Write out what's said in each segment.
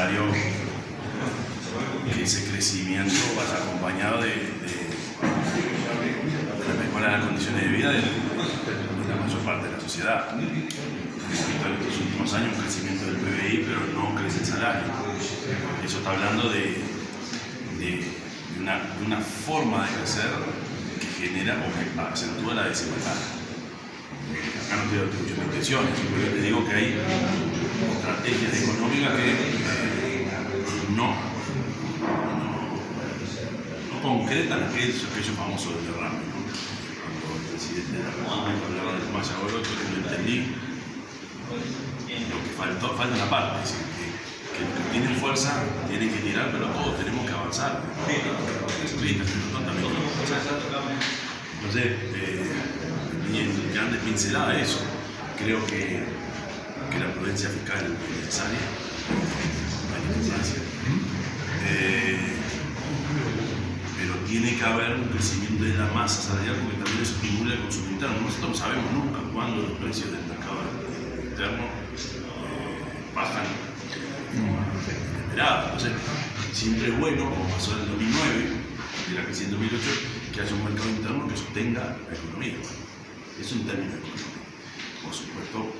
necesario que ese crecimiento vaya acompañado de la mejora de las condiciones de vida de la mayor parte de la sociedad. Hemos visto en estos últimos años un crecimiento del PBI, pero no crece el salario. Eso está hablando de una forma de crecer que genera o que acentúa la desigualdad. Acá no estoy atribuyendo intenciones, simplemente digo que hay estrategias económicas que no concretan aquellos famosos derrames, ¿no? Cuando el presidente de la República hablaba del Maya Oro, yo no entendí lo que falta una parte, es decir, que los que tienen fuerza tienen que tirar, pero todos tenemos que avanzar. Entonces, y en grandes pinceladas eso. Creo que la prudencia fiscal es necesaria, pero tiene que haber un crecimiento de la masa salarial porque también eso estimula el consumo interno. Nosotros no sabemos nunca cuándo los precios del mercado interno bajan inesperado. Entonces, siempre es bueno, como pasó en el 2009, y la crisis en 2008, que haya un mercado interno que sostenga la economía. Eso en términos económicos. Por supuesto,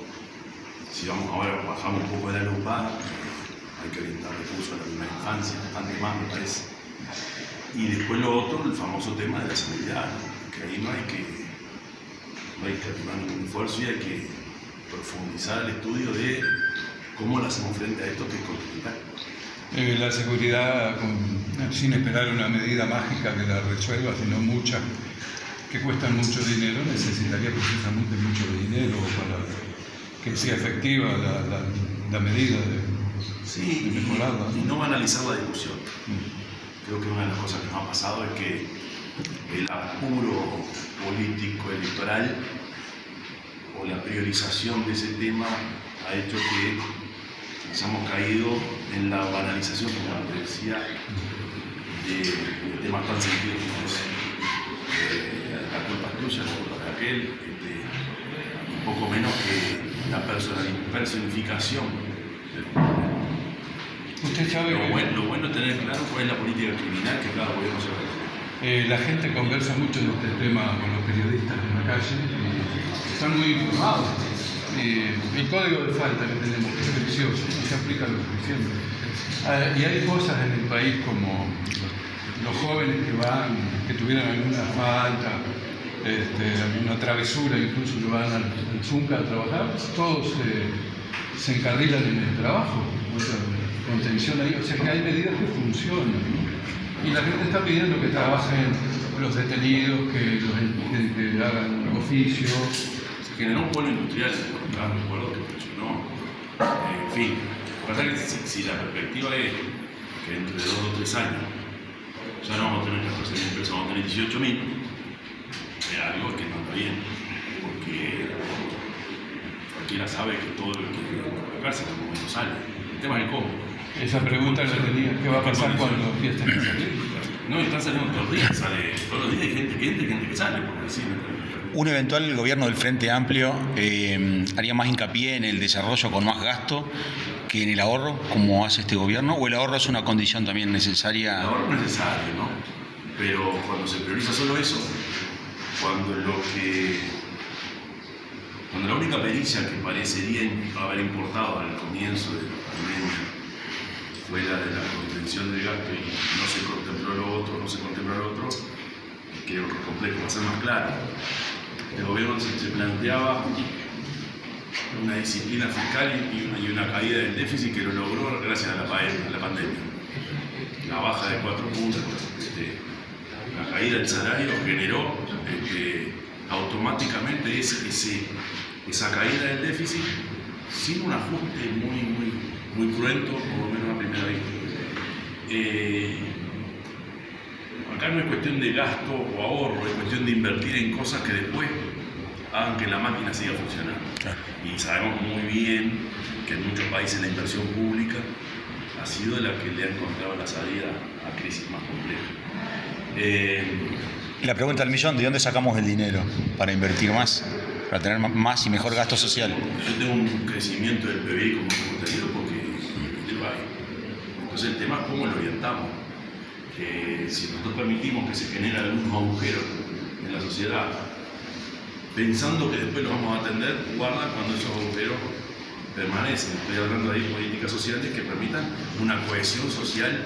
si vamos ahora, bajamos un poco de la lupa, hay que orientar recursos a la primera infancia, bastante más me parece. Y después lo otro, el famoso tema de la seguridad, ¿no? Que ahí no hay que tomar ningún esfuerzo y hay que profundizar el estudio de cómo lo hacemos frente a esto que es continental. La seguridad, sin esperar una medida mágica que la resuelva, sino muchas que cuestan mucho dinero, necesitaría precisamente mucho dinero para que sea efectiva la medida de mejorarla. Y no banalizar la discusión. Creo que una de las cosas que nos ha pasado es que el apuro político electoral o la priorización de ese tema ha hecho que nos hemos caído en la banalización, como antes decía, de temas tan sentidos como ese. La culpa es tuya, la culpa es de aquel, un poco menos que la personificación del problema. Usted sabe lo bueno es tener claro cuál es la política criminal que cada gobierno se va a hacer. La gente conversa mucho de este tema con los periodistas en la calle y están muy informados. El código de falta que tenemos es precioso y se aplica a lo suficiente. Y hay cosas en el país como los jóvenes que tuvieran alguna falta, alguna travesura, incluso que van al Zunca a trabajar, todos se encarrilan en el trabajo, contención ahí, o sea que hay medidas que funcionan, ¿no? Y la gente está pidiendo que trabajen los detenidos, que hagan oficio. Se generó un polo industrial, recuerdo que funcionó. En fin, lo que pasa es que si la perspectiva es que dentro de 2 o 3 años ya no vamos a tener 14.000 empresas, vamos a tener 18.000, es algo que no está bien, porque cualquiera sabe que todo el que vive en la cárcel en algún momento sale. El tema es el cómo. Esa pregunta la tenía, ¿qué va a pasar cuando empiecen a salir? No, están saliendo todos los días, todos los días hay gente que entra y gente que sale, porque sí, un eventual gobierno del Frente Amplio haría más hincapié en el desarrollo con más gasto que en el ahorro, como hace este gobierno, o el ahorro es una condición también necesaria. El ahorro es necesario, ¿no? Pero cuando se prioriza solo eso, cuando la única pericia que parecería haber importado al comienzo de la pandemia fue la de la contención del gasto y no se contempló lo otro, creo que es complejo, va a ser más claro. El gobierno se planteaba una disciplina fiscal y una caída del déficit que lo logró gracias a la pandemia. La baja de 4 puntos, la caída del salario generó automáticamente esa caída del déficit sin un ajuste muy cruento, por lo menos a primera vista. Acá no es cuestión de gasto o ahorro, es cuestión de invertir en cosas que después hagan que la máquina siga funcionando. Y sabemos muy bien que en muchos países la inversión pública ha sido la que le ha encontrado la salida a crisis más complejas. La pregunta del millón, ¿de dónde sacamos el dinero para invertir más? Para tener más y mejor gasto social. Yo tengo un crecimiento del PBI como hemos tenido porque el país. Entonces el tema es cómo lo orientamos. Que si nosotros permitimos que se generen algunos agujeros en la sociedad, pensando que después los vamos a atender, guarda cuando esos agujeros permanecen. Estoy hablando de ahí políticas sociales que permitan una cohesión social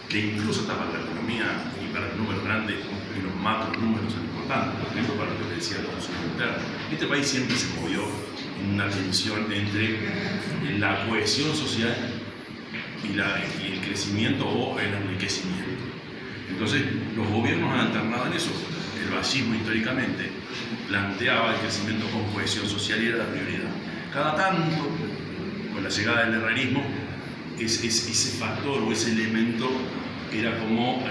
que incluso está para la economía y para los números grandes y los macro números importantes, por ejemplo, para lo que decía el consumo interno. Este país siempre se movió en una tensión entre la cohesión social y el crecimiento o el enriquecimiento. Entonces, los gobiernos han alternado en eso. El fascismo históricamente planteaba el crecimiento con cohesión social y era la prioridad. Cada tanto, con la llegada del herrerismo, ese factor o ese elemento era como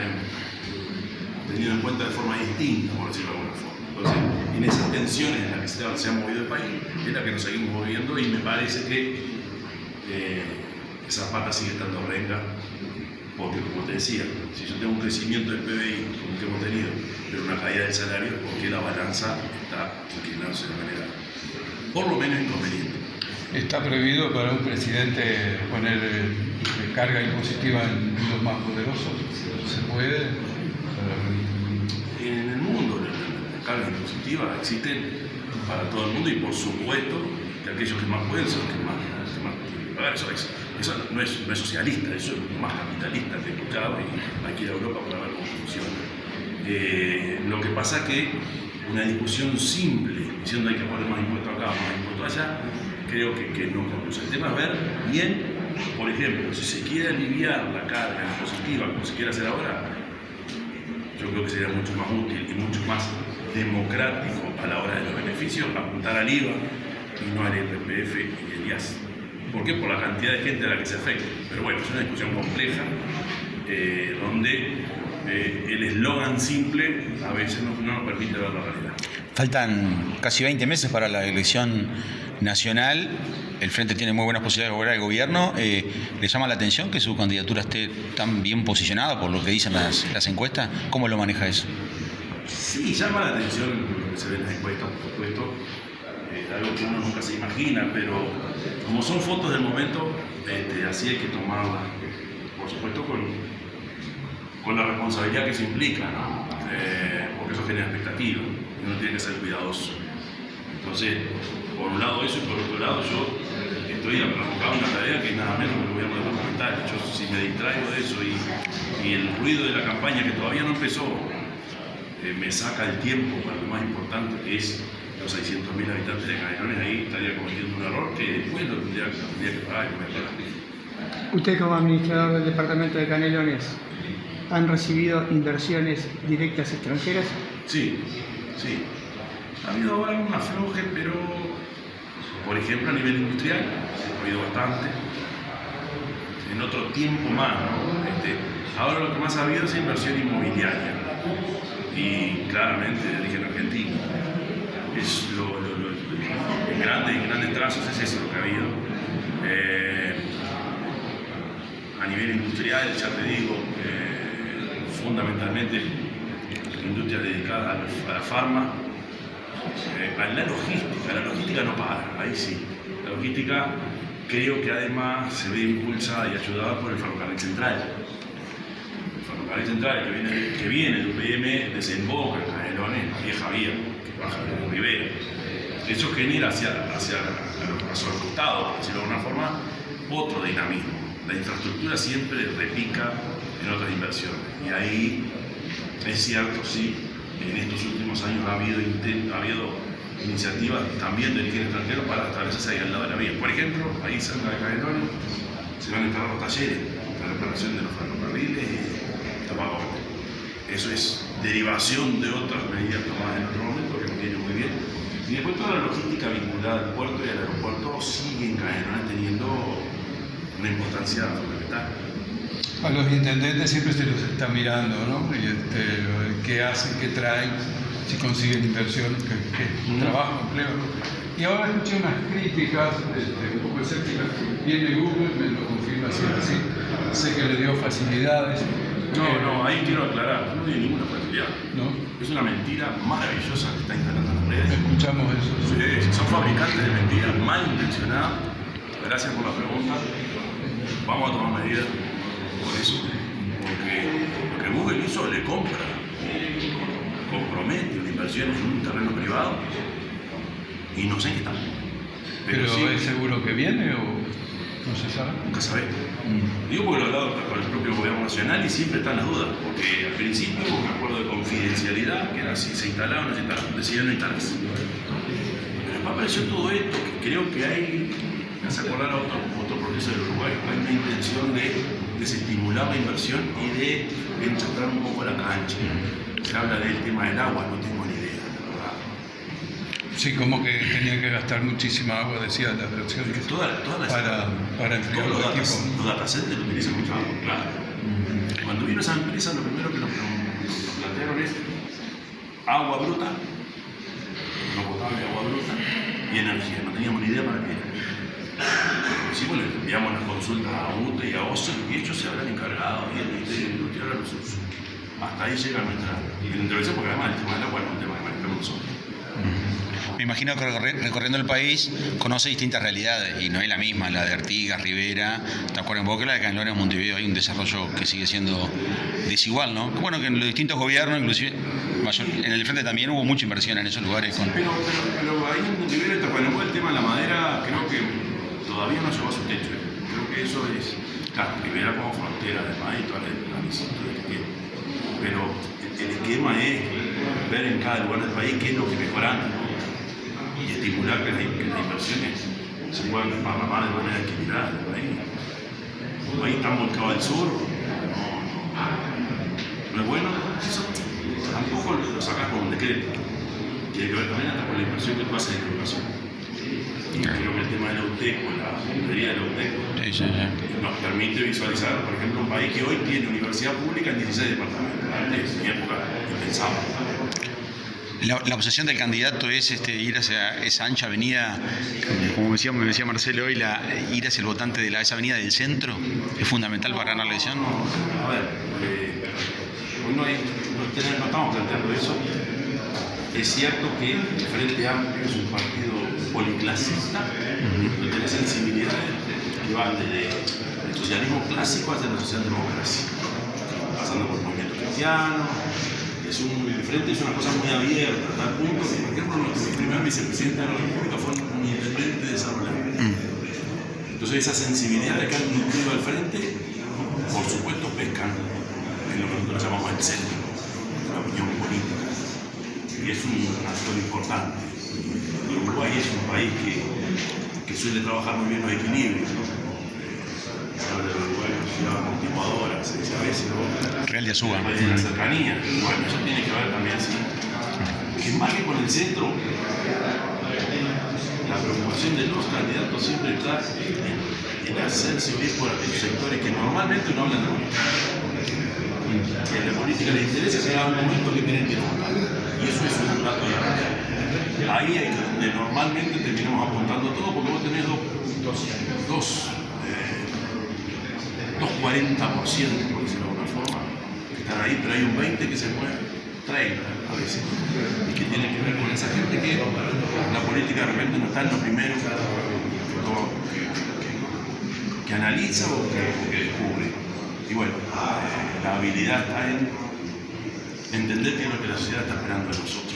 tenido en cuenta de forma distinta, por decirlo de alguna forma. Entonces, en esas tensiones en las que se ha movido el país, es la que nos seguimos moviendo y me parece que esa pata sigue estando renga, porque como te decía, si yo tengo un crecimiento del PBI como que hemos tenido, pero una caída del salario, porque la balanza está inclinándose de manera por lo menos inconveniente. ¿Está prohibido para un presidente poner carga impositiva en los más poderosos? ¿Se puede? En el mundo las cargas impositivas existen para todo el mundo y por supuesto que aquellos que más pueden son los que más tienen que pagar. Eso no es socialista, eso es más capitalista que he escuchado y hay que ir a Europa para ver cómo funciona. Lo que pasa es que una discusión simple, diciendo hay que poner más impuestos acá, más impuestos allá, creo que no conduce. El tema es ver bien, por ejemplo, si se quiere aliviar la carga impositiva como se quiere hacer ahora, yo creo que sería mucho más útil y mucho más democrático a la hora de los beneficios apuntar al IVA y no al IRPF y el IAS. ¿Por qué? Por la cantidad de gente a la que se afecta. Pero bueno, es una discusión compleja donde el eslogan simple a veces no nos permite ver la realidad. Faltan casi 20 meses para la elección nacional. El Frente tiene muy buenas posibilidades de lograr el gobierno. ¿Le llama la atención que su candidatura esté tan bien posicionada por lo que dicen las encuestas? ¿Cómo lo maneja eso? Sí, llama la atención lo que se ve en las encuestas, por supuesto. Algo que uno nunca se imagina, pero como son fotos del momento, así hay que tomarlas, por supuesto, con la responsabilidad que eso implica, ¿no? Porque eso genera expectativas y uno tiene que ser cuidadoso. Entonces, por un lado eso y por otro lado yo estoy abocado a una tarea que es nada menos que el gobierno departamental. Yo si me distraigo de eso y el ruido de la campaña que todavía no empezó me saca el tiempo para lo más importante que es los 600.000 habitantes de Canelones, ahí estaría cometiendo un error que después lo tendría que pagar y cometer. Usted como administrador del departamento de Canelones, ¿han recibido inversiones directas extranjeras? Sí. Ha habido ahora un afloje, pero por ejemplo a nivel industrial ha habido bastante. En otro tiempo más, ¿no? Ahora lo que más ha habido es inversión inmobiliaria y claramente de origen argentino. Es en grandes trazos es eso lo que ha habido. A nivel industrial, ya te digo, fundamentalmente industrias dedicadas a la farma, a la logística no para, ahí sí. La logística creo que además se ve impulsada y ayudada por el ferrocarril central. El ferrocarril central que viene del UPM desemboca en Canelones, la vieja vía, que baja de Rivera. Eso genera hacia el costado, por decirlo de alguna forma, otro dinamismo. La infraestructura siempre repica en otras inversiones. Y ahí es cierto, sí, en estos últimos años ha habido iniciativas también de origen extranjero para establecerse ahí al lado de la vía. Por ejemplo, ahí cerca de Canelones se van a instalar los talleres de reparación de los ferrocarriles y la vagones. Eso es derivación de otras medidas tomadas en otro momento que nos viene muy bien. Y después toda la logística vinculada al puerto y al aeropuerto sigue en Canelones teniendo una importancia fundamental. A los intendentes siempre se los está mirando, ¿no? Y qué hacen, qué traen, si consiguen inversión, qué trabajo, empleo. Y ahora escuché unas críticas un poco escépticas. Viene Google, me lo confirma así. Sé que le dio facilidades. No, ahí quiero aclarar, no tiene ninguna facilidad. ¿No? Es una mentira maravillosa que está instalando en las redes. Escuchamos eso. Sí, son fabricantes de mentiras malintencionadas. Gracias por la pregunta. vamos a tomar medidas por eso. Porque lo que Google hizo, le compra, compromete una inversión en un terreno privado y no sé en qué está. ¿Pero sí, es seguro que viene o no se sabe? nunca sabés. Digo porque lo he hablado con el propio gobierno nacional y siempre están las dudas, porque al principio hubo un acuerdo de confidencialidad, que era si se instalaba o no se instalaba, decidieron no instalarse. Pero después apareció todo esto, que creo que hay, me hace acordar a otro proceso del Uruguay, hay una intención de desestimular la inversión y de enchastrar un poco la cancha. Se habla del tema del agua, no tengo ni idea, la verdad. Sí, como que tenían que gastar muchísima agua, decía la versión, para enfriar todos los equipos. los data centers utilizan mucha agua, claro. Cuando vino esa empresa, lo primero que nos plantearon es agua bruta, no potable, agua bruta y energía. No teníamos ni idea para qué era. Hicimos, le enviamos las consultas a UTE y a OCE y ellos se habrán encargado y el Ministerio Industrial a los usos. Hasta ahí llega nuestra intervención, porque además el tema del agua no es un tema que manejamos nosotros. Me imagino que recorriendo el país conoce distintas realidades y no es la misma, la de Artigas, Rivera, Tacuarembó, que la de Canelones, Montevideo. Hay un desarrollo que sigue siendo desigual, ¿no? Bueno, que en los distintos gobiernos, inclusive en el frente también hubo mucha inversión en esos lugares. Pero ahí en Montevideo y Tacuarembó el tema de la madera creo que todavía no llegó a su techo. Creo que eso es, claro, Rivera como frontera del país, todas las vicisitudes que tiene. Pero el esquema es ver en cada lugar del país qué es lo que mejoran, ¿no? Y estimular que las inversiones se puedan desparramar de manera equilibrada en el país. Un país tan volcado al sur no es bueno. Eso tampoco lo sacas con un decreto. Tiene que ver también hasta con la inversión que tú haces en educación. Y creo que el tema de la UTEC, la puntería de la UTEC, nos permite visualizar, por ejemplo, un país que hoy tiene universidad pública en 16 departamentos. Antes, en mi época, impensable. La obsesión del candidato es ir hacia esa ancha avenida, como me decía Marcelo hoy, ir hacia el votante de esa avenida del centro, es fundamental para ganar la elección. A ver, hoy no estamos planteando eso. Es cierto que el Frente Amplio es un partido policlasista, que tiene sensibilidades que van desde el socialismo clásico hasta la socialdemocracia, pasando por el movimiento cristiano. El Frente es una cosa muy abierta, a tal punto que, por ejemplo, nuestro primer vicepresidente de la República fue un intendente de San Lorenzo. Entonces, esa sensibilidad de que han nutrido al Frente, por supuesto, pescan en lo que nosotros llamamos el centro, la opinión política. Y es un actor importante. Uruguay es un país que suele trabajar muy bien los equilibrios, ¿no? Se habla de Uruguay como ciudad amortiguadora, se dice a veces, ¿no? Real de Azúa. Hay una cercanía. Bueno, eso tiene que ver también, sí. Que más que con el centro, la preocupación de los candidatos siempre está en hacerse oír por aquellos sectores que normalmente no hablan de política. Que en la política les interesa será un momento que tienen que votar. Y eso es un dato de la realidad. Ahí es donde normalmente terminamos apuntando todo, porque vos tenés dos 40%, por decirlo de alguna forma, que están ahí, pero hay un 20% que se mueve, 30% a veces, y que tiene que ver con esa gente que la política de repente no está en lo primero que analiza o que descubre. Y bueno, la habilidad está en entender qué es lo que la sociedad está esperando de nosotros.